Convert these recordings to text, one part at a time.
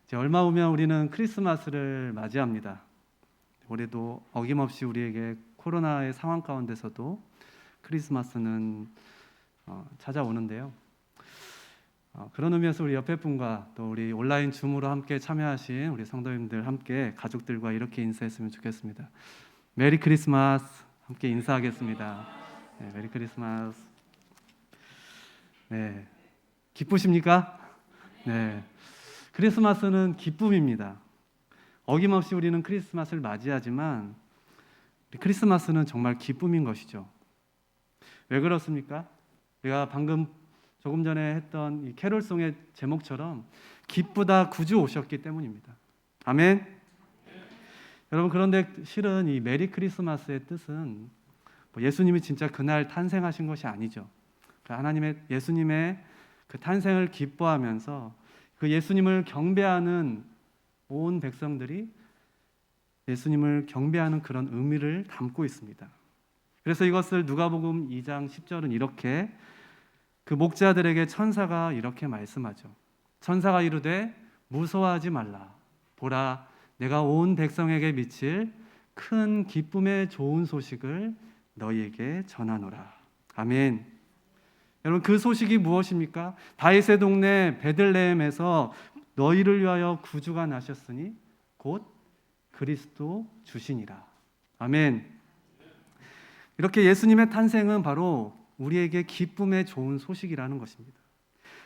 이제 얼마 후면 우리는 크리스마스를 맞이합니다. 올해도 어김없이 우리에게 코로나의 상황 가운데서도 크리스마스는 찾아오는데요. 그런 의미에서 우리 옆에 분과 또 우리 온라인 줌으로 함께 참여하신 우리 성도님들 함께 가족들과 이렇게 인사했으면 좋겠습니다. 메리 크리스마스. 함께 인사하겠습니다. 네, 메리 크리스마스. 네, 기쁘십니까? 네, 크리스마스는 기쁨입니다. 어김없이 우리는 크리스마스를 맞이하지만 크리스마스는 정말 기쁨인 것이죠. 왜 그렇습니까? 우리가 방금 조금 전에 했던 이 캐롤송의 제목처럼 기쁘다 구주 오셨기 때문입니다. 아멘. 여러분, 그런데 실은 이 메리 크리스마스의 뜻은 예수님이 진짜 그날 탄생하신 것이 아니죠. 예수님의 그 탄생을 기뻐하면서 그 예수님을 경배하는 온 백성들이 예수님을 경배하는 그런 의미를 담고 있습니다. 그래서 이것을 누가복음 2장 10절은 이렇게 그 목자들에게 천사가 이렇게 말씀하죠. 천사가 이르되 무서워하지 말라. 보라, 내가 온 백성에게 미칠 큰 기쁨의 좋은 소식을 너희에게 전하노라. 아멘. 여러분, 그 소식이 무엇입니까? 다윗의 동네 베들레헴에서 너희를 위하여 구주가 나셨으니 곧 그리스도 주시니라. 아멘. 이렇게 예수님의 탄생은 바로 우리에게 기쁨의 좋은 소식이라는 것입니다.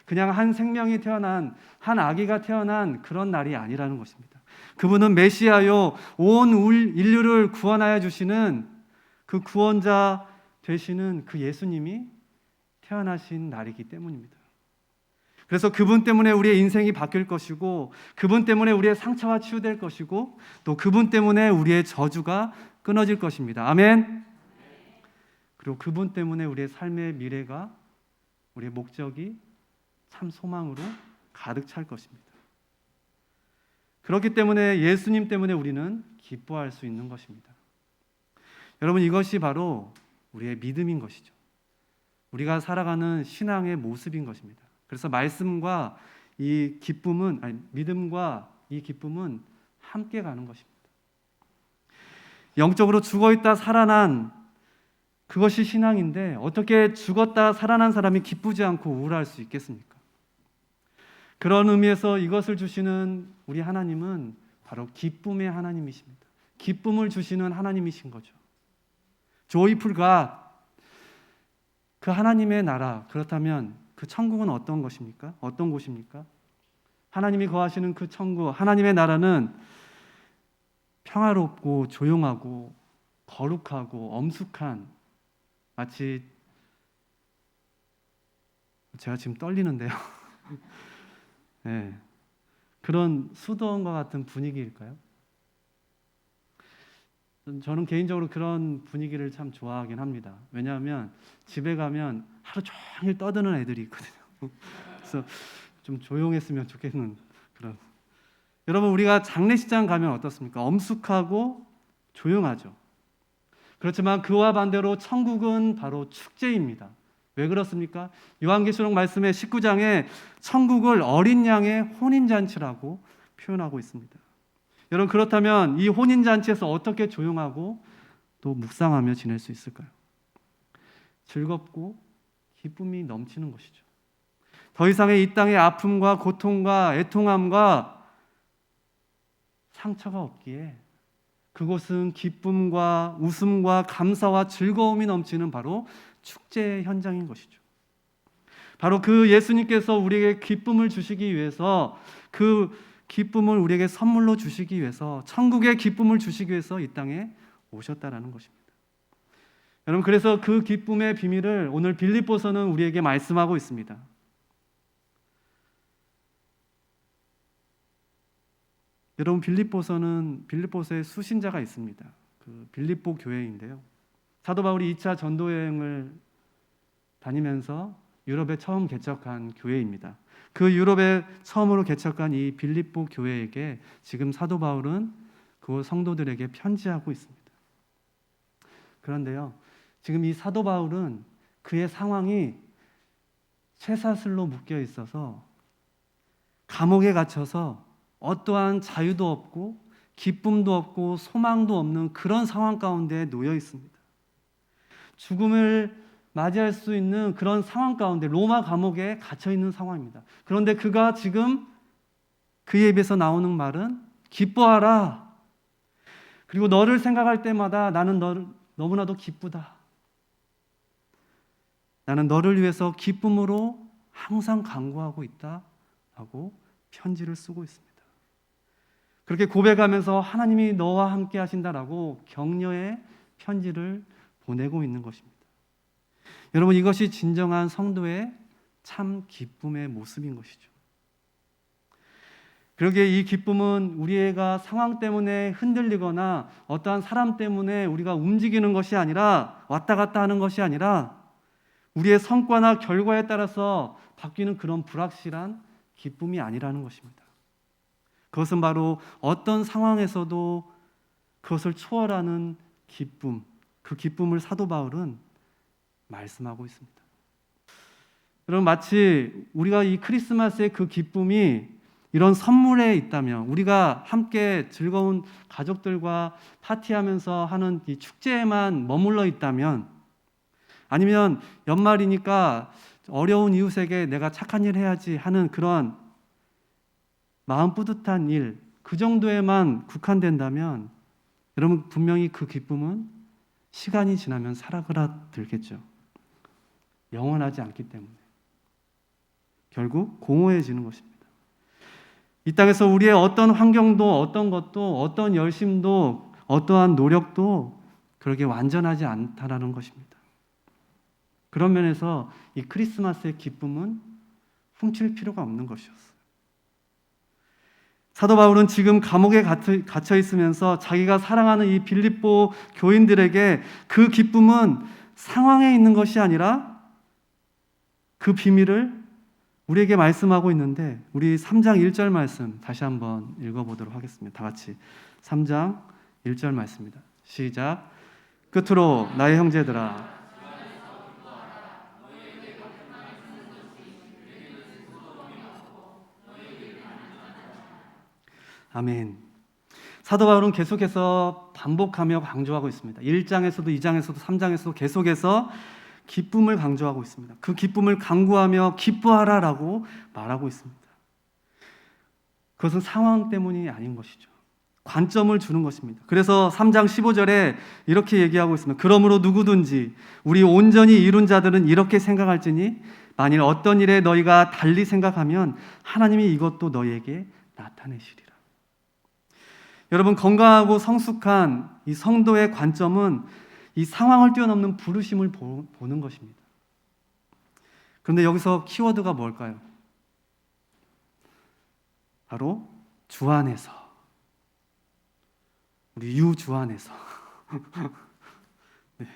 그냥 한 생명이 태어난, 한 아기가 태어난 그런 날이 아니라는 것입니다. 그분은 메시아요, 온 인류를 구원하여 주시는 그 구원자 되시는 그 예수님이 태어나신 날이기 때문입니다. 그래서 그분 때문에 우리의 인생이 바뀔 것이고, 그분 때문에 우리의 상처가 치유될 것이고, 또 그분 때문에 우리의 저주가 끊어질 것입니다. 아멘. 그리고 그분 때문에 우리의 삶의 미래가, 우리의 목적이 참 소망으로 가득 찰 것입니다. 그렇기 때문에 예수님 때문에 우리는 기뻐할 수 있는 것입니다. 여러분, 이것이 바로 우리의 믿음인 것이죠. 우리가 살아가는 신앙의 모습인 것입니다. 그래서 말씀과 이 기쁨은, 믿음과 이 기쁨은 함께 가는 것입니다. 영적으로 죽어있다 살아난 그것이 신앙인데 어떻게 죽었다 살아난 사람이 기쁘지 않고 우울할 수 있겠습니까? 그런 의미에서 이것을 주시는 우리 하나님은 바로 기쁨의 하나님이십니다. 기쁨을 주시는 하나님이신 거죠. Joyful God. 그 하나님의 나라, 그렇다면 그 천국은 어떤 것입니까? 어떤 곳입니까? 하나님이 거하시는 그 천국, 하나님의 나라는 평화롭고 조용하고 거룩하고 엄숙한, 마치 제가 지금 떨리는데요. 네, 그런 수도원과 같은 분위기일까요? 저는 개인적으로 그런 분위기를 참 좋아하긴 합니다. 왜냐하면 집에 가면 하루 종일 떠드는 애들이 있거든요. 그래서 좀 조용했으면 좋겠는 그런. 여러분, 우리가 장례식장 가면 어떻습니까? 엄숙하고 조용하죠. 그렇지만 그와 반대로 천국은 바로 축제입니다. 왜 그렇습니까? 요한계시록 말씀의 19장에 천국을 어린 양의 혼인잔치라고 표현하고 있습니다. 여러분, 그렇다면 이 혼인잔치에서 어떻게 조용하고 또 묵상하며 지낼 수 있을까요? 즐겁고 기쁨이 넘치는 것이죠. 더 이상의 이 땅의 아픔과 고통과 애통함과 상처가 없기에 그곳은 기쁨과 웃음과 감사와 즐거움이 넘치는 바로 축제의 현장인 것이죠. 바로 그 예수님께서 우리에게 기쁨을 주시기 위해서, 그 기쁨을 우리에게 선물로 주시기 위해서, 천국의 기쁨을 주시기 위해서 이 땅에 오셨다라는 것입니다. 여러분, 그래서 그 기쁨의 비밀을 오늘 빌립보서는 우리에게 말씀하고 있습니다. 여러분, 빌립보서에 수신자가 있습니다. 그 빌립보 교회인데요. 사도 바울이 2차 전도 여행을 다니면서 유럽에 처음 개척한 교회입니다. 그 유럽에 처음으로 개척한 이 빌립보 교회에게 지금 사도 바울은 그 성도들에게 편지하고 있습니다. 그런데요, 지금 이 사도 바울은 그의 상황이 쇠사슬로 묶여 있어서 감옥에 갇혀서 어떠한 자유도 없고 기쁨도 없고 소망도 없는 그런 상황 가운데 놓여 있습니다. 죽음을 맞이할 수 있는 그런 상황 가운데 로마 감옥에 갇혀 있는 상황입니다. 그런데 그가 지금 그의 입에서 나오는 말은 기뻐하라. 그리고 너를 생각할 때마다 나는 너를 너무나도 기쁘다. 나는 너를 위해서 기쁨으로 항상 간구하고 있다 라고 편지를 쓰고 있습니다. 그렇게 고백하면서 하나님이 너와 함께 하신다라고 격려의 편지를 보내고 있는 것입니다. 여러분, 이것이 진정한 성도의 참 기쁨의 모습인 것이죠. 그러기에 이 기쁨은 우리가 상황 때문에 흔들리거나 어떠한 사람 때문에 우리가 움직이는 것이 아니라 왔다 갔다 하는 것이 아니라 우리의 성과나 결과에 따라서 바뀌는 그런 불확실한 기쁨이 아니라는 것입니다. 그것은 바로 어떤 상황에서도 그것을 초월하는 기쁨, 그 기쁨을 사도 바울은 말씀하고 있습니다. 여러분, 마치 우리가 이 크리스마스의 그 기쁨이 이런 선물에 있다면, 우리가 함께 즐거운 가족들과 파티하면서 하는 이 축제에만 머물러 있다면, 아니면 연말이니까 어려운 이웃에게 내가 착한 일 해야지 하는 그런 마음 뿌듯한 일, 그 정도에만 국한된다면 여러분, 분명히 그 기쁨은 시간이 지나면 사라들겠죠. 영원하지 않기 때문에 결국 공허해지는 것입니다. 이 땅에서 우리의 어떤 환경도, 어떤 것도, 어떤 열심도, 어떠한 노력도 그렇게 완전하지 않다라는 것입니다. 그런 면에서 이 크리스마스의 기쁨은 훔칠 필요가 없는 것이었어요. 사도 바울은 지금 감옥에 갇혀 있으면서 자기가 사랑하는 이 빌립보 교인들에게 그 기쁨은 상황에 있는 것이 아니라 그 비밀을 우리에게 말씀하고 있는데, 우리 3장 1절 말씀 다시 한번 읽어보도록 하겠습니다. 다 같이 3장 1절 말씀입니다. 시작. 끝으로 나의 형제들아, 아멘. 사도 바울은 계속해서 반복하며 강조하고 있습니다. 1장에서도 2장에서도 3장에서도 계속해서 기쁨을 강조하고 있습니다. 그 기쁨을 강구하며 기뻐하라라고 말하고 있습니다. 그것은 상황 때문이 아닌 것이죠. 관점을 주는 것입니다. 그래서 3장 15절에 이렇게 얘기하고 있습니다. 그러므로 누구든지 우리 온전히 이룬 자들은 이렇게 생각할지니 만일 어떤 일에 너희가 달리 생각하면 하나님이 이것도 너희에게 나타내시리라. 여러분, 건강하고 성숙한 이 성도의 관점은 이 상황을 뛰어넘는 부르심을 보는 것입니다. 그런데 여기서 키워드가 뭘까요? 바로 주 안에서, 우리 주 안에서. 네.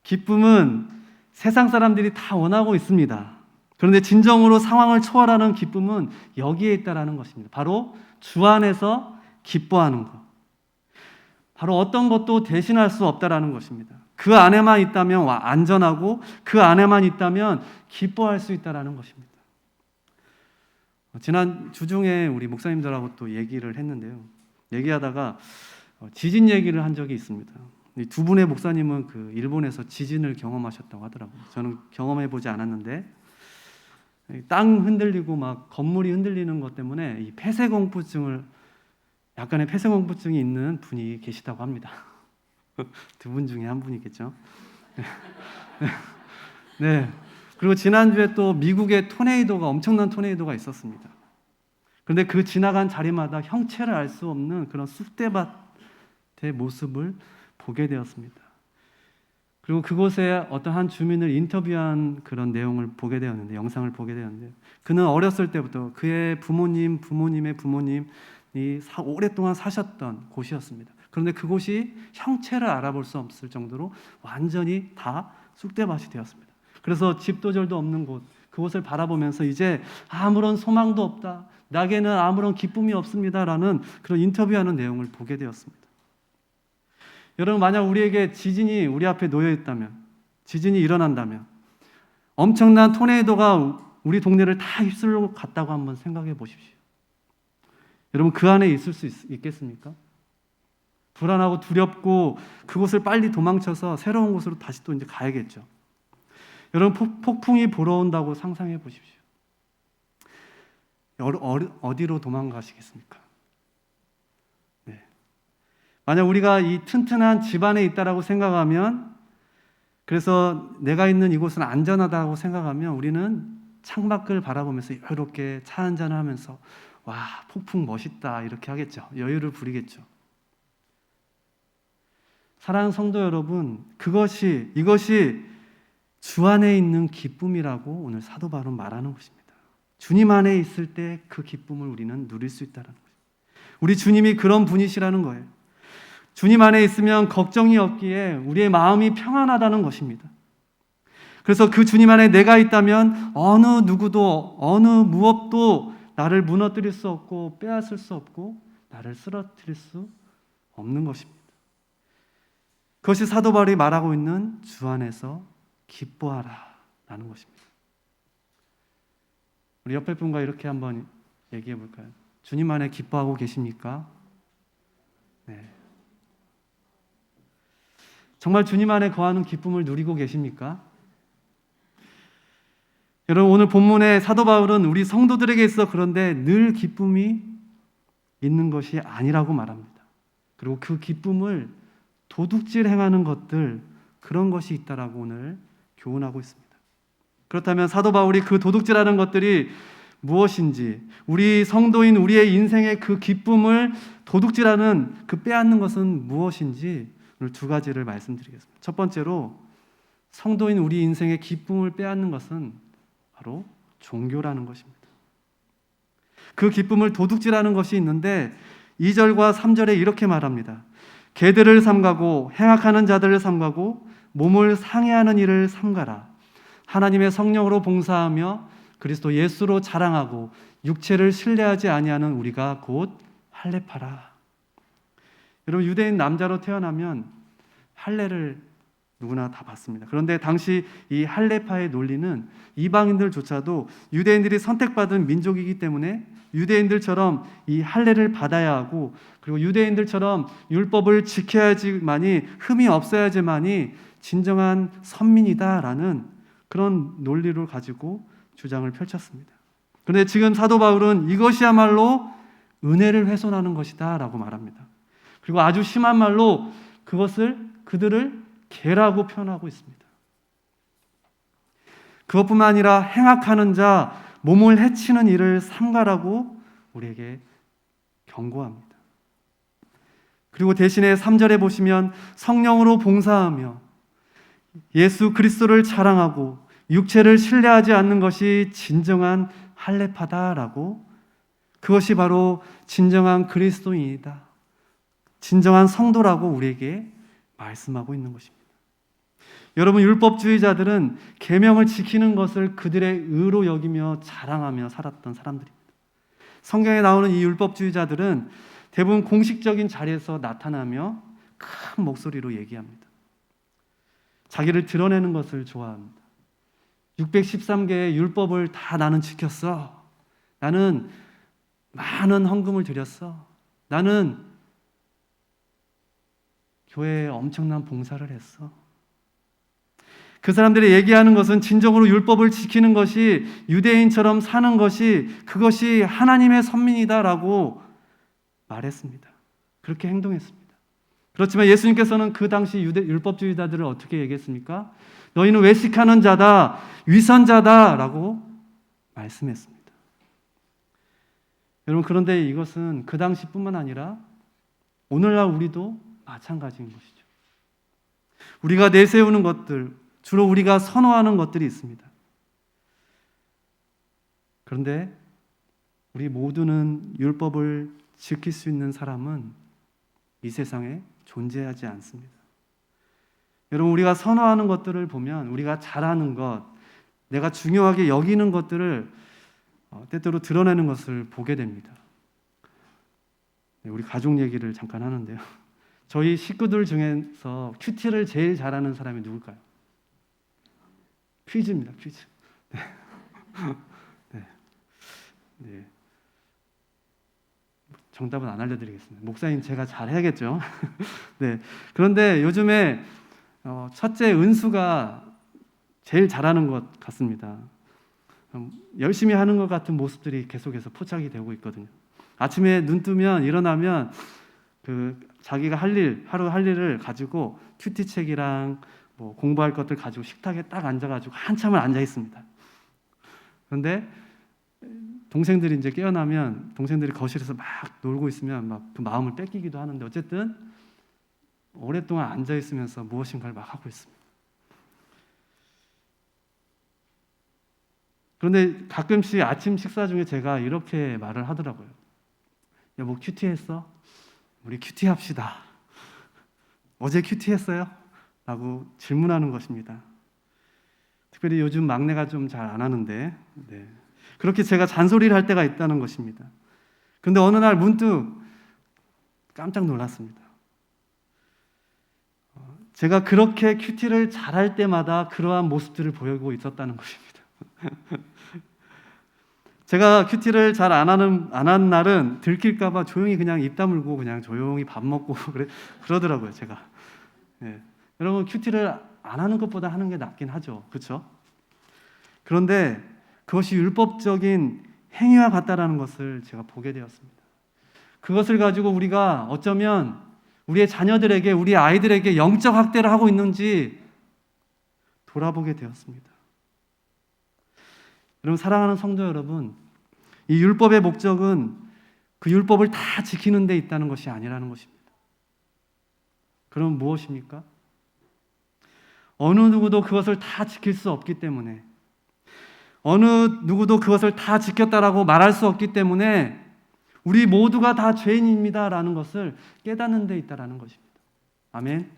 기쁨은 세상 사람들이 다 원하고 있습니다. 그런데 진정으로 상황을 초월하는 기쁨은 여기에 있다라는 것입니다. 바로 주 안에서 기뻐하는 것. 바로 어떤 것도 대신할 수 없다라는 것입니다. 그 안에만 있다면 안전하고 그 안에만 있다면 기뻐할 수 있다라는 것입니다. 지난 주중에 우리 목사님들하고 또 얘기를 했는데요. 얘기하다가 지진 얘기를 한 적이 있습니다. 이 두 분의 목사님은 그 일본에서 지진을 경험하셨다고 하더라고요. 저는 경험해보지 않았는데 땅 흔들리고 막 건물이 흔들리는 것 때문에 이 약간의 폐쇄공포증이 있는 분이 계시다고 합니다. 두 분 중에 한 분이겠죠. 네. 그리고 지난주에 또 미국의 엄청난 토네이도가 있었습니다. 그런데 그 지나간 자리마다 형체를 알 수 없는 그런 쑥대밭의 모습을 보게 되었습니다. 그리고 그곳에 어떤 한 주민을 인터뷰한 그런 내용을 보게 되었는데, 영상을 보게 되었는데, 그는 어렸을 때부터 그의 부모님의 부모님이 오랫동안 사셨던 곳이었습니다. 그런데 그곳이 형체를 알아볼 수 없을 정도로 완전히 다 쑥대밭이 되었습니다. 그래서 집도절도 없는 곳, 그곳을 바라보면서 이제 아무런 소망도 없다, 나에게는 아무런 기쁨이 없습니다라는 그런 인터뷰하는 내용을 보게 되었습니다. 여러분, 만약 우리에게 지진이 우리 앞에 놓여 있다면, 지진이 일어난다면, 엄청난 토네이도가 우리 동네를 다 휩쓸고 갔다고 한번 생각해 보십시오. 여러분 그 안에 있을 수 있겠습니까? 불안하고 두렵고 그곳을 빨리 도망쳐서 새로운 곳으로 다시 또 이제 가야겠죠. 여러분 폭풍이 불어온다고 상상해 보십시오. 어디로 도망가시겠습니까? 네. 만약 우리가 이 튼튼한 집 안에 있다라고 생각하면, 그래서 내가 있는 이곳은 안전하다고 생각하면 우리는 창밖을 바라보면서 이렇게 차 한잔을 하면서 와, 폭풍 멋있다 이렇게 하겠죠. 여유를 부리겠죠. 사랑하는 성도 여러분, 이것이 주 안에 있는 기쁨이라고 오늘 사도 바울은 말하는 것입니다. 주님 안에 있을 때 그 기쁨을 우리는 누릴 수 있다는 거예요. 우리 주님이 그런 분이시라는 거예요. 주님 안에 있으면 걱정이 없기에 우리의 마음이 평안하다는 것입니다. 그래서 그 주님 안에 내가 있다면 어느 누구도 어느 무엇도 나를 무너뜨릴 수 없고 빼앗을 수 없고 나를 쓰러뜨릴 수 없는 것입니다. 그것이 사도 바울이 말하고 있는 주 안에서 기뻐하라 라는 것입니다. 우리 옆에 분과 이렇게 한번 얘기해 볼까요? 주님 안에 기뻐하고 계십니까? 네. 정말 주님 안에 거하는 기쁨을 누리고 계십니까? 여러분 오늘 본문의 사도 바울은 우리 성도들에게 있어 그런데 늘 기쁨이 있는 것이 아니라고 말합니다. 그리고 그 기쁨을 도둑질 행하는 것들, 그런 것이 있다라고 오늘 교훈하고 있습니다. 그렇다면 사도 바울이 그 도둑질하는 것들이 무엇인지, 우리 성도인 우리의 인생의 그 기쁨을 도둑질하는 그 빼앗는 것은 무엇인지 오늘 두 가지를 말씀드리겠습니다. 첫 번째로 성도인 우리 인생의 기쁨을 빼앗는 것은 바로 종교라는 것입니다. 그 기쁨을 도둑질하는 것이 있는데 2절과 3절에 이렇게 말합니다. 개들을 삼가고 행악하는 자들을 삼가고 몸을 상해하는 일을 삼가라. 하나님의 성령으로 봉사하며 그리스도 예수로 자랑하고 육체를 신뢰하지 아니하는 우리가 곧 할례파라. 여러분 유대인 남자로 태어나면 할례를 누구나 다 받습니다. 그런데 당시 이 할례파의 논리는 이방인들조차도 유대인들이 선택받은 민족이기 때문에 유대인들처럼 이 할례를 받아야 하고, 그리고 유대인들처럼 율법을 지켜야지만이, 흠이 없어야지만이 진정한 선민이다라는 그런 논리를 가지고 주장을 펼쳤습니다. 그런데 지금 사도 바울은 이것이야말로 은혜를 훼손하는 것이다 라고 말합니다. 그리고 아주 심한 말로 그들을 개라고 표현하고 있습니다. 그것뿐만 아니라 행악하는 자, 몸을 해치는 일을 삼가라고 우리에게 경고합니다. 그리고 대신에 3절에 보시면 성령으로 봉사하며 예수 그리스도를 자랑하고 육체를 신뢰하지 않는 것이 진정한 할례파다라고, 그것이 바로 진정한 그리스도인이다, 진정한 성도라고 우리에게 말씀하고 있는 것입니다. 여러분 율법주의자들은 계명을 지키는 것을 그들의 의로 여기며 자랑하며 살았던 사람들입니다. 성경에 나오는 이 율법주의자들은 대부분 공식적인 자리에서 나타나며 큰 목소리로 얘기합니다. 자기를 드러내는 것을 좋아합니다. 613개의 율법을 다 나는 지켰어. 나는 많은 헌금을 드렸어. 나는 교회에 엄청난 봉사를 했어. 그 사람들이 얘기하는 것은 진정으로 율법을 지키는 것이, 유대인처럼 사는 것이, 그것이 하나님의 선민이다라고 말했습니다. 그렇게 행동했습니다. 그렇지만 예수님께서는 그 당시 율법주의자들을 어떻게 얘기했습니까? 너희는 외식하는 자다, 위선자다라고 말씀했습니다. 여러분 그런데 이것은 그 당시뿐만 아니라 오늘날 우리도 마찬가지인 것이죠. 우리가 내세우는 것들, 주로 우리가 선호하는 것들이 있습니다. 그런데 우리 모두는 율법을 지킬 수 있는 사람은 이 세상에 존재하지 않습니다. 여러분 우리가 선호하는 것들을 보면, 우리가 잘하는 것, 내가 중요하게 여기는 것들을 때때로 드러내는 것을 보게 됩니다. 우리 가족 얘기를 잠깐 하는데요. 저희 식구들 중에서 큐티를 제일 잘하는 사람이 누굴까요? 퀴즈입니다. 퀴즈. 네. 네. 네. 정답은 안 알려드리겠습니다. 목사님 제가 잘 해야겠죠. 네. 그런데 요즘에 첫째 은수가 제일 잘하는 것 같습니다. 열심히 하는 것 같은 모습들이 계속해서 포착이 되고 있거든요. 아침에 눈 뜨면 일어나면 자기가 하루 할 일을 가지고 큐티책이랑 뭐 공부할 것들 가지고 식탁에 딱 앉아가지고 한참을 앉아 있습니다. 그런데 동생들이 이제 깨어나면 동생들이 거실에서 막 놀고 있으면 막 그 마음을 뺏기기도 하는데 어쨌든 오랫동안 앉아 있으면서 무엇인가를 막 하고 있습니다. 그런데 가끔씩 아침 식사 중에 제가 이렇게 말을 하더라고요. 여보 큐티했어? 우리 큐티합시다. 어제 큐티했어요? 라고 질문하는 것입니다. 특별히 요즘 막내가 좀 잘 안 하는데 그렇게 제가 잔소리를 할 때가 있다는 것입니다. 그런데 어느 날 문득 깜짝 놀랐습니다. 제가 그렇게 큐티를 잘할 때마다 그러한 모습들을 보이고 있었다는 것입니다. 제가 큐티를 잘 안 한 날은 들킬까봐 조용히 그냥 입 다물고 그냥 조용히 밥 먹고 그러더라고요, 제가. 여러분, 큐티를 안 하는 것보다 하는 게 낫긴 하죠. 그렇죠? 그런데 그것이 율법적인 행위와 같다라는 것을 제가 보게 되었습니다. 그것을 가지고 우리가 어쩌면 우리의 자녀들에게, 우리 아이들에게 영적 학대를 하고 있는지 돌아보게 되었습니다. 여러분, 사랑하는 성도 여러분, 이 율법의 목적은 그 율법을 다 지키는 데 있다는 것이 아니라는 것입니다. 그럼 무엇입니까? 어느 누구도 그것을 다 지킬 수 없기 때문에, 어느 누구도 그것을 다 지켰다라고 말할 수 없기 때문에 우리 모두가 다 죄인입니다라는 것을 깨닫는 데 있다라는 것입니다. 아멘.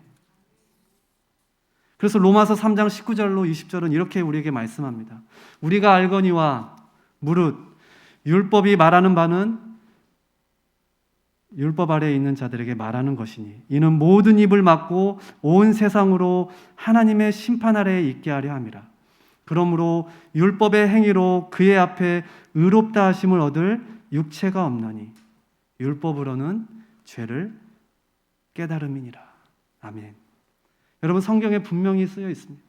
그래서 로마서 3장 19절로 20절은 이렇게 우리에게 말씀합니다. 우리가 알거니와 무릇 율법이 말하는 바는 율법 아래에 있는 자들에게 말하는 것이니 이는 모든 입을 막고 온 세상으로 하나님의 심판 아래에 있게 하려 함이라. 그러므로 율법의 행위로 그의 앞에 의롭다 하심을 얻을 육체가 없나니 율법으로는 죄를 깨달음이니라. 아멘. 여러분, 성경에 분명히 쓰여 있습니다.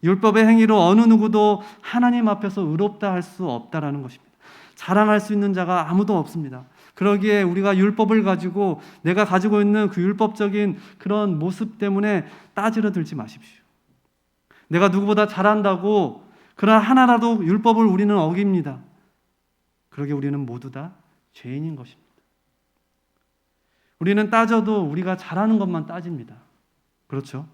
율법의 행위로 어느 누구도 하나님 앞에서 의롭다 할 수 없다라는 것입니다. 자랑할 수 있는 자가 아무도 없습니다. 그러기에 우리가 율법을 가지고 내가 가지고 있는 그 율법적인 그런 모습 때문에 따지러 들지 마십시오. 내가 누구보다 잘한다고 그러나 하나라도 율법을 우리는 어깁니다. 그러기에 우리는 모두 다 죄인인 것입니다. 우리는 따져도 우리가 잘하는 것만 따집니다. 그렇죠?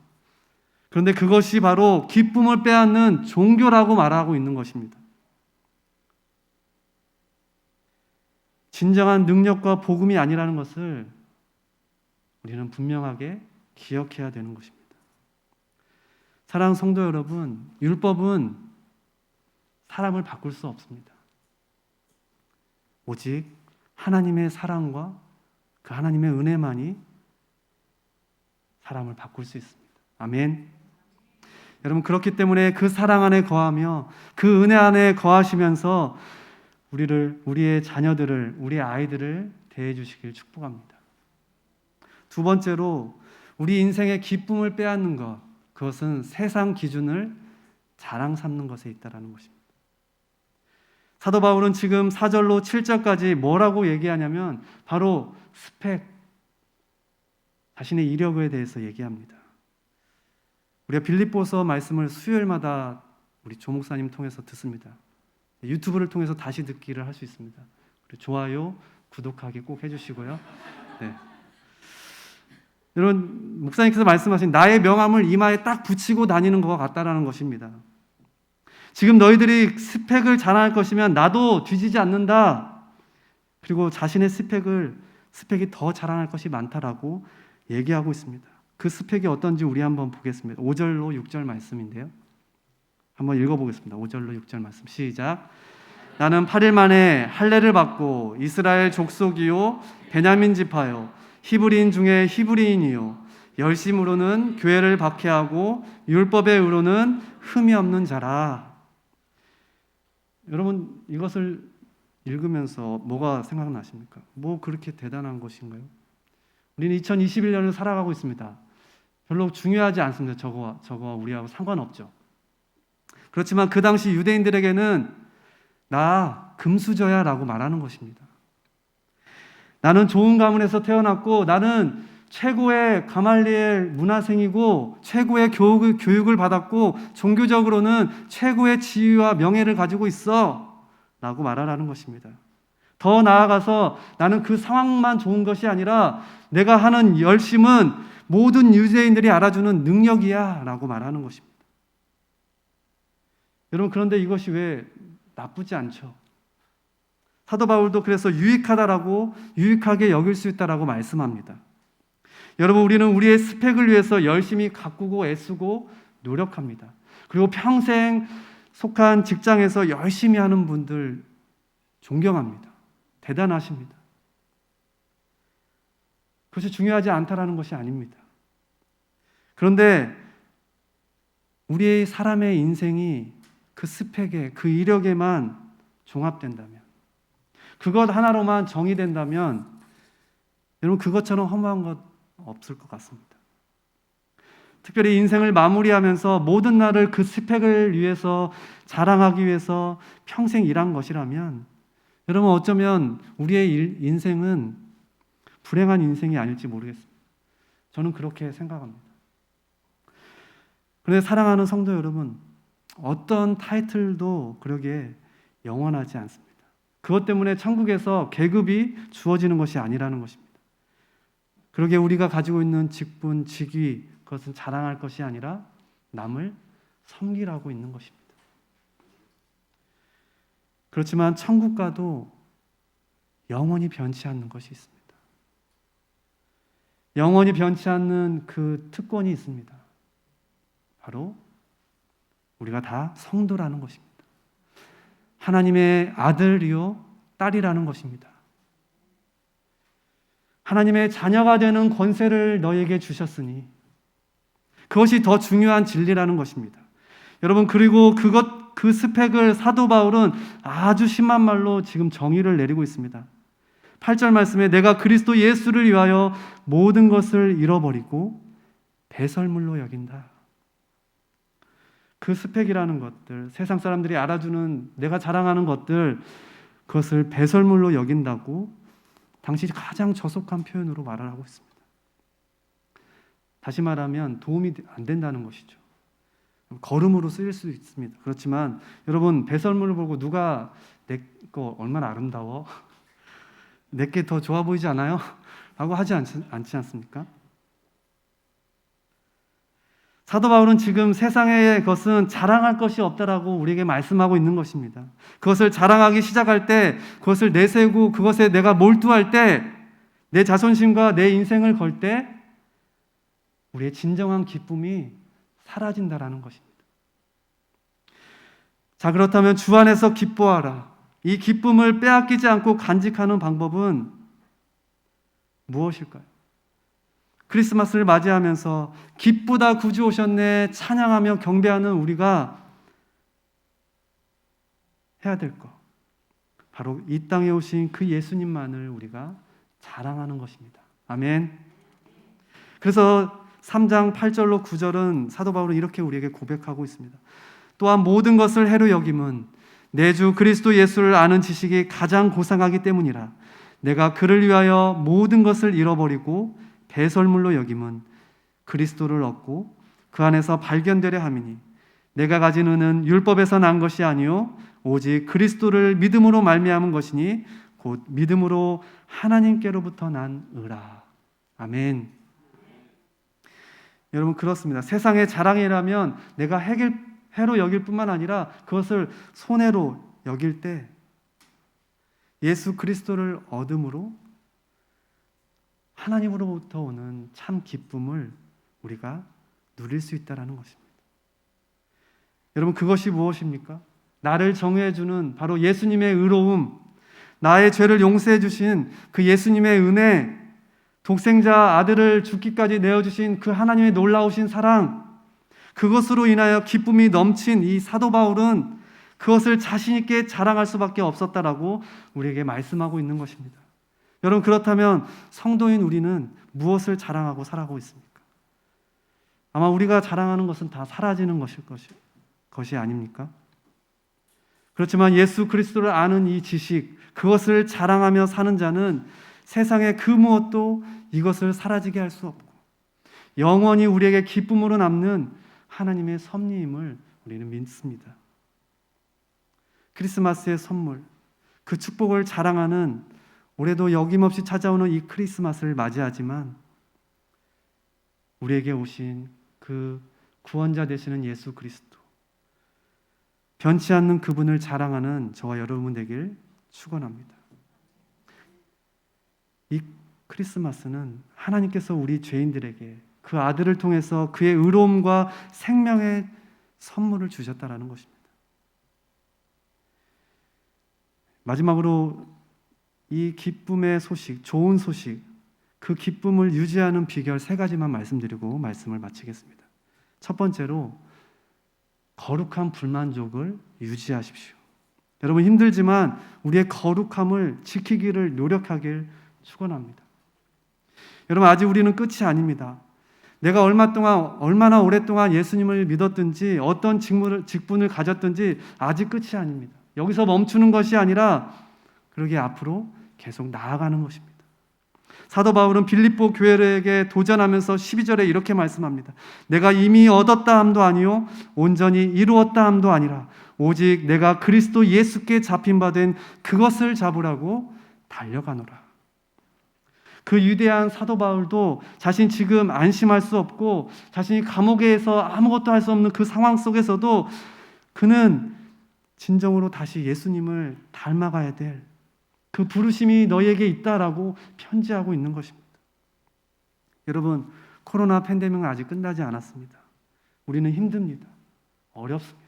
그런데 그것이 바로 기쁨을 빼앗는 종교라고 말하고 있는 것입니다. 진정한 능력과 복음이 아니라는 것을 우리는 분명하게 기억해야 되는 것입니다. 사랑하는 성도 여러분, 율법은 사람을 바꿀 수 없습니다. 오직 하나님의 사랑과 그 하나님의 은혜만이 사람을 바꿀 수 있습니다. 아멘. 여러분, 그렇기 때문에 그 사랑 안에 거하며 그 은혜 안에 거하시면서 우리의 자녀들을, 우리의 아이들을 대해 주시길 축복합니다. 두 번째로 우리 인생의 기쁨을 빼앗는 것, 그것은 세상 기준을 자랑 삼는 것에 있다라는 것입니다. 사도 바울은 지금 4절로 7절까지 뭐라고 얘기하냐면 바로 스펙, 자신의 이력에 대해서 얘기합니다. 우리가 빌립보서 말씀을 수요일마다 우리 조 목사님 통해서 듣습니다. 유튜브를 통해서 다시 듣기를 할 수 있습니다. 좋아요, 구독하기 꼭 해주시고요. 네. 여러분, 목사님께서 말씀하신 나의 명함을 이마에 딱 붙이고 다니는 것 같다라는 것입니다. 지금 너희들이 스펙을 자랑할 것이면 나도 뒤지지 않는다. 그리고 자신의 스펙이 더 자랑할 것이 많다라고 얘기하고 있습니다. 그 스펙이 어떤지 우리 한번 보겠습니다. 5절로 6절 말씀인데요. 한번 읽어보겠습니다. 5절로 6절 말씀 시작. 나는 8일 만에 할례를 받고 이스라엘 족속이요 베냐민 지파요 히브리인 중에 히브리인이요 열심으로는 교회를 박해하고 율법의 의로는 흠이 없는 자라. 여러분, 이것을 읽으면서 뭐가 생각나십니까? 뭐 그렇게 대단한 것인가요? 우리는 2021년을 살아가고 있습니다. 별로 중요하지 않습니다. 저거와 우리하고 상관없죠. 그렇지만 그 당시 유대인들에게는 나 금수저야 라고 말하는 것입니다. 나는 좋은 가문에서 태어났고 나는 최고의 가말리엘 문화생이고 최고의 교육을 받았고 종교적으로는 최고의 지위와 명예를 가지고 있어 라고 말하라는 것입니다. 더 나아가서 나는 그 상황만 좋은 것이 아니라 내가 하는 열심은 모든 유대인들이 알아주는 능력이야 라고 말하는 것입니다. 여러분, 그런데 이것이 왜 나쁘지 않죠? 사도 바울도 그래서 유익하게 여길 수 있다라고 말씀합니다. 여러분, 우리는 우리의 스펙을 위해서 열심히 가꾸고 애쓰고 노력합니다. 그리고 평생 속한 직장에서 열심히 하는 분들 존경합니다. 대단하십니다. 그것이 중요하지 않다라는 것이 아닙니다. 그런데 우리의 사람의 인생이 그 스펙에, 그 이력에만 종합된다면, 그것 하나로만 정의된다면 여러분, 그것처럼 허무한 것 없을 것 같습니다. 특별히 인생을 마무리하면서 모든 날을 그 스펙을 위해서 자랑하기 위해서 평생 일한 것이라면 여러분, 어쩌면 우리의 인생은 불행한 인생이 아닐지 모르겠습니다. 저는 그렇게 생각합니다. 그런데 사랑하는 성도 여러분, 어떤 타이틀도 그러게 영원하지 않습니다. 그것 때문에 천국에서 계급이 주어지는 것이 아니라는 것입니다. 그러게 우리가 가지고 있는 직분, 직위, 그것은 자랑할 것이 아니라 남을 섬기라고 있는 것입니다. 그렇지만 천국과도 영원히 변치 않는 것이 있습니다. 영원히 변치 않는 그 특권이 있습니다. 바로 우리가 다 성도라는 것입니다. 하나님의 아들이요 딸이라는 것입니다. 하나님의 자녀가 되는 권세를 너에게 주셨으니 그것이 더 중요한 진리라는 것입니다. 여러분, 그리고 그 스펙을 사도 바울은 아주 심한 말로 지금 정의를 내리고 있습니다. 8절 말씀에 내가 그리스도 예수를 위하여 모든 것을 잃어버리고 배설물로 여긴다. 그 스펙이라는 것들, 세상 사람들이 알아주는 내가 자랑하는 것들, 그것을 배설물로 여긴다고 당시 가장 저속한 표현으로 말을 하고 있습니다. 다시 말하면 도움이 안 된다는 것이죠. 거름으로 쓰일 수 있습니다. 그렇지만 여러분, 배설물을 보고 누가 내 거 얼마나 아름다워? 내게 더 좋아 보이지 않아요? 라고 하지 않지 않습니까? 사도 바울은 지금 세상의 것은 자랑할 것이 없다라고 우리에게 말씀하고 있는 것입니다. 그것을 자랑하기 시작할 때, 그것을 내세우고 그것에 내가 몰두할 때, 내 자존심과 내 인생을 걸 때 우리의 진정한 기쁨이 사라진다라는 것입니다. 자, 그렇다면 주 안에서 기뻐하라. 이 기쁨을 빼앗기지 않고 간직하는 방법은 무엇일까요? 크리스마스를 맞이하면서 기쁘다 구주 오셨네 찬양하며 경배하는 우리가 해야 될 것, 바로 이 땅에 오신 그 예수님만을 우리가 자랑하는 것입니다. 아멘. 그래서 3장 8절로 9절은 사도 바울은 이렇게 우리에게 고백하고 있습니다. 또한 모든 것을 해로 여김은 내 주 그리스도 예수를 아는 지식이 가장 고상하기 때문이라. 내가 그를 위하여 모든 것을 잃어버리고 배설물로 여김은 그리스도를 얻고 그 안에서 발견되려 함이니 내가 가진 은은 율법에서 난 것이 아니요 오직 그리스도를 믿음으로 말미암은 것이니 곧 믿음으로 하나님께로부터 난 의라. 아멘. 여러분, 그렇습니다. 세상의 자랑이라면 내가 해로 여길 뿐만 아니라 그것을 손해로 여길 때 예수 그리스도를 얻음으로 하나님으로부터 오는 참 기쁨을 우리가 누릴 수 있다는 것입니다. 여러분, 그것이 무엇입니까? 나를 정의해주는 바로 예수님의 의로움, 나의 죄를 용서해 주신 그 예수님의 은혜, 독생자 아들을 죽기까지 내어주신 그 하나님의 놀라우신 사랑, 그것으로 인하여 기쁨이 넘친 이 사도 바울은 그것을 자신 있게 자랑할 수밖에 없었다라고 우리에게 말씀하고 있는 것입니다. 여러분, 그렇다면 성도인 우리는 무엇을 자랑하고 살아가고 있습니까? 아마 우리가 자랑하는 것은 다 사라지는 것이 아닙니까? 그렇지만 예수 그리스도를 아는 이 지식, 그것을 자랑하며 사는 자는 세상의 그 무엇도 이것을 사라지게 할 수 없고 영원히 우리에게 기쁨으로 남는 하나님의 섭리임을 우리는 믿습니다. 크리스마스의 선물, 그 축복을 자랑하는 올해도 여김없이 찾아오는 이 크리스마스를 맞이하지만 우리에게 오신 그 구원자 되시는 예수 그리스도, 변치 않는 그분을 자랑하는 저와 여러분 되길 축원합니다. 이 크리스마스는 하나님께서 우리 죄인들에게 그 아들을 통해서 그의 의로움과 생명의 선물을 주셨다라는 것입니다. 마지막으로 이 기쁨의 소식, 좋은 소식, 그 기쁨을 유지하는 비결 3가지만 말씀드리고 말씀을 마치겠습니다. 첫 번째로 거룩한 불만족을 유지하십시오. 여러분, 힘들지만 우리의 거룩함을 지키기를 노력하길 축원합니다. 여러분, 아직 우리는 끝이 아닙니다. 내가 얼마나 오랫동안 예수님을 믿었든지 어떤 직분을 가졌든지 아직 끝이 아닙니다. 여기서 멈추는 것이 아니라 그러기에 앞으로 계속 나아가는 것입니다. 사도 바울은 빌립보 교회에게 도전하면서 12절에 이렇게 말씀합니다. 내가 이미 얻었다 함도 아니요 온전히 이루었다 함도 아니라 오직 내가 그리스도 예수께 잡힌 바 된 그것을 잡으라고 달려가노라. 그 위대한 사도 바울도 자신 지금 안심할 수 없고 자신이 감옥에서 아무것도 할 수 없는 그 상황 속에서도 그는 진정으로 다시 예수님을 닮아가야 될 그 부르심이 너희에게 있다라고 편지하고 있는 것입니다. 여러분, 코로나 팬데믹은 아직 끝나지 않았습니다. 우리는 힘듭니다. 어렵습니다.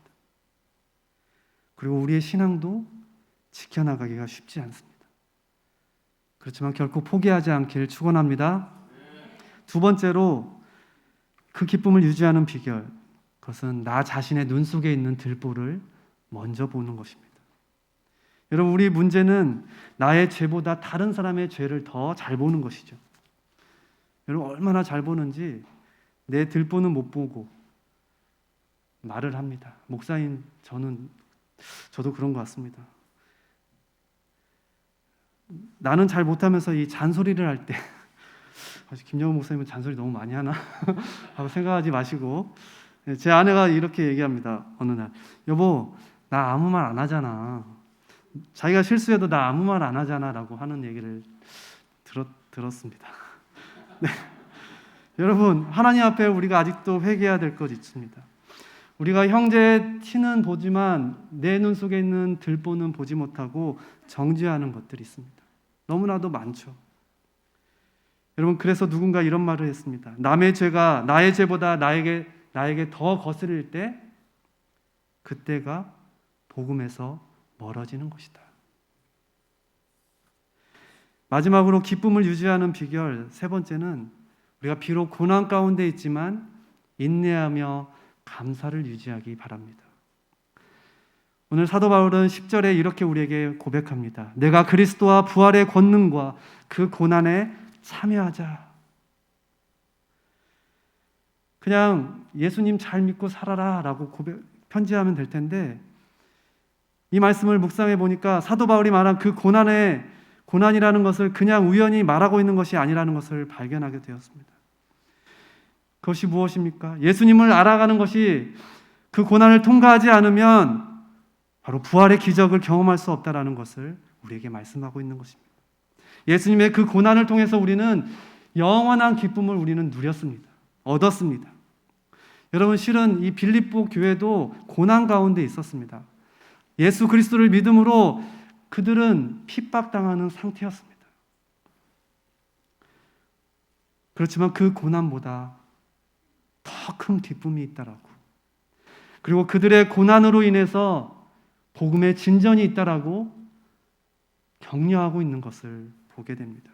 그리고 우리의 신앙도 지켜나가기가 쉽지 않습니다. 그렇지만 결코 포기하지 않기를 축원합니다. 두 번째로 그 기쁨을 유지하는 비결, 그것은 나 자신의 눈 속에 있는 들보를 먼저 보는 것입니다. 여러분, 우리 문제는 나의 죄보다 다른 사람의 죄를 더 잘 보는 것이죠. 여러분, 얼마나 잘 보는지 내 들보는 못 보고 말을 합니다. 목사인 저도 그런 것 같습니다. 나는 잘 못하면서 이 잔소리를 할 때 김영훈 목사님은 잔소리 너무 많이 하나 하고 생각하지 마시고, 제 아내가 이렇게 얘기합니다. 어느 날, 여보, 나 아무 말 안 하잖아. 자기가 실수해도 나 아무 말 안 하잖아 라고 하는 얘기를 들었습니다. 네. 여러분, 하나님 앞에 우리가 아직도 회개해야 될 것 있습니다. 우리가 형제의 티는 보지만 내 눈 속에 있는 들보는 보지 못하고 정죄하는 것들이 있습니다. 너무나도 많죠. 여러분, 그래서 누군가 이런 말을 했습니다. 남의 죄가 나의 죄보다 나에게 더 거스릴 때 그때가 복음에서 멀어지는 것이다. 마지막으로 기쁨을 유지하는 비결 3번째는 우리가 비록 고난 가운데 있지만 인내하며 감사를 유지하기 바랍니다. 오늘 사도 바울은 10절에 이렇게 우리에게 고백합니다. 내가 그리스도와 부활의 권능과 그 고난에 참여하자. 그냥 예수님 잘 믿고 살아라 라고 편지하면 될 텐데, 이 말씀을 묵상해 보니까 사도 바울이 말한 그 고난이라는 것을 그냥 우연히 말하고 있는 것이 아니라는 것을 발견하게 되었습니다. 그것이 무엇입니까? 예수님을 알아가는 것이 그 고난을 통과하지 않으면 바로 부활의 기적을 경험할 수 없다라는 것을 우리에게 말씀하고 있는 것입니다. 예수님의 그 고난을 통해서 우리는 영원한 기쁨을 우리는 누렸습니다. 얻었습니다. 여러분, 실은 이 빌립보 교회도 고난 가운데 있었습니다. 예수 그리스도를 믿음으로 그들은 핍박당하는 상태였습니다. 그렇지만 그 고난보다 더 큰 기쁨이 있다라고, 그리고 그들의 고난으로 인해서 복음의 진전이 있다라고 격려하고 있는 것을 보게 됩니다.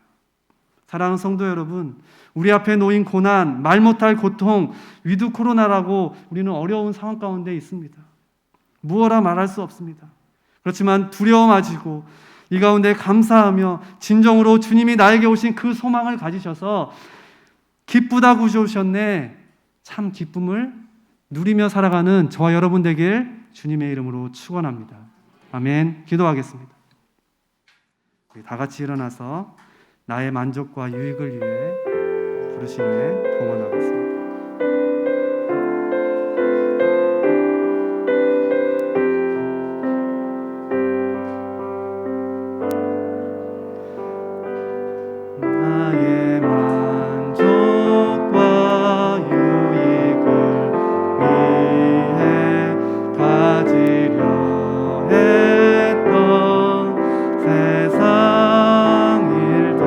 사랑하는 성도 여러분, 우리 앞에 놓인 고난, 말 못할 고통, 위드 코로나라고 우리는 어려운 상황 가운데 있습니다. 무어라 말할 수 없습니다. 그렇지만 두려워 마시고 이 가운데 감사하며 진정으로 주님이 나에게 오신 그 소망을 가지셔서 기쁘다 구주셨네, 참 기쁨을 누리며 살아가는 저와 여러분 되길 주님의 이름으로 축원합니다. 아멘. 기도하겠습니다. 우리 다 같이 일어나서 나의 만족과 유익을 위해 부르신 후에 봉헌하겠습니다. 나의 만족과 유익을 위해 가지려 했던 세상 일들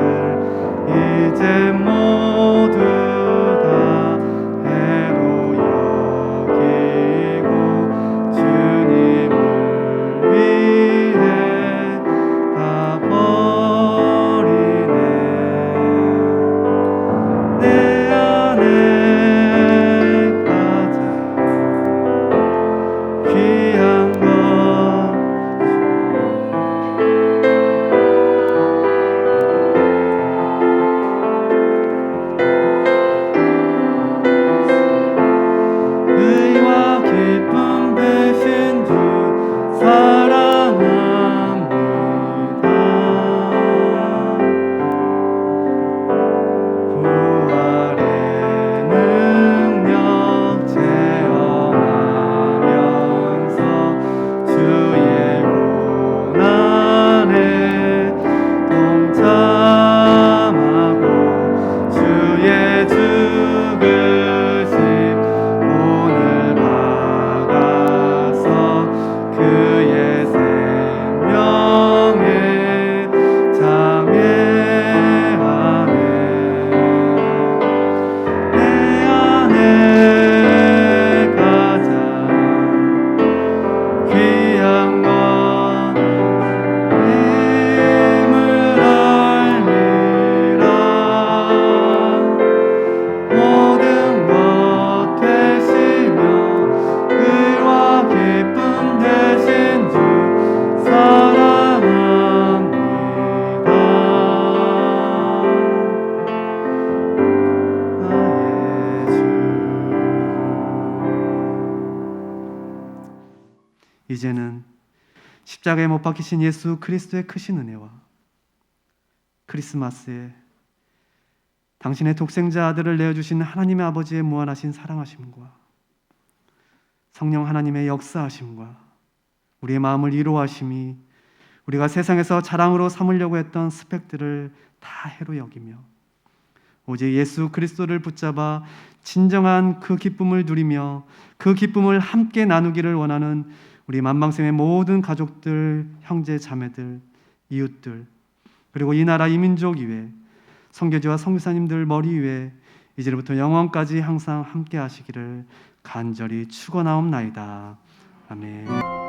이제 모두 다 해로 여기고 주님을 위해 다 버리네. 내 안에 가장 귀한 것 의와 기쁨 되신 주 사랑합니다. 부활의 능력 체험하면서 주의 고난에 동참하고 주의 죽으심 오늘 받아서 그의 생명에 참여하네. 내 안에 가장 귀한 것 힘을 알미라. 모든 것 되시며 의와 기쁨 되신 주 사랑합니다. 나의 주. 이제는 십자가에 못 박히신 예수 그리스도의 크신 은혜와 크리스마스에 당신의 독생자 아들을 내어주신 하나님의 아버지의 무한하신 사랑하심과 성령 하나님의 역사하심과 우리의 마음을 위로하심이 우리가 세상에서 자랑으로 삼으려고 했던 스펙들을 다 해로 여기며 오직 예수 그리스도를 붙잡아 진정한 그 기쁨을 누리며 그 기쁨을 함께 나누기를 원하는 우리 만방sem의 모든 가족들, 형제, 자매들, 이웃들, 그리고 이 나라 이 민족 위에 선교지와 선교사님들 머리 위에 이제부터 영원까지 항상 함께 하시기를 간절히 축원하옵나이다. 아멘.